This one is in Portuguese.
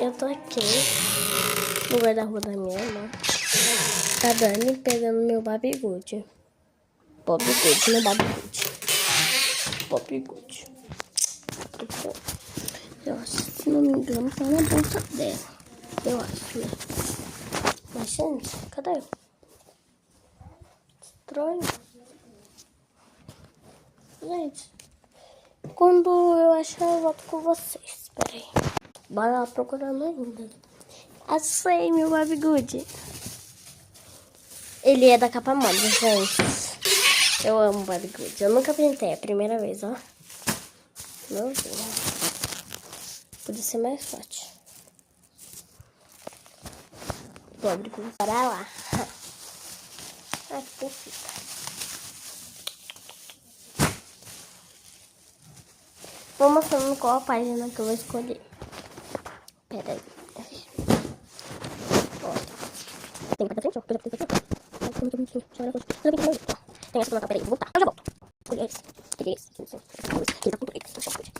Eu tô aqui no guarda-roupa da minha irmã. A Dani pegando meu babigude. Babigude, meu babigude. Babigude. Eu acho, se não me engano, tá na bolsa dela. Eu acho, né? Mas, gente, cadê? Estranho. Gente, quando eu achar, eu volto com vocês. Espera aí. Bora lá procurando ainda. Achei meu babigude. Ele é da capa moda, gente. Eu amo babigude. Eu nunca pintei, é a primeira vez, ó. Meu Deus. Podia ser mais forte. Babigude. Bora lá. Aqui fica. Vou mostrando qual a página que eu vou escolher. Pera aí. Tem que pra frente, ó. Tem essa aqui na peraí, vou voltar. Eu já volto. Escolhi esse. Peguei esse. Aqui tá com preto.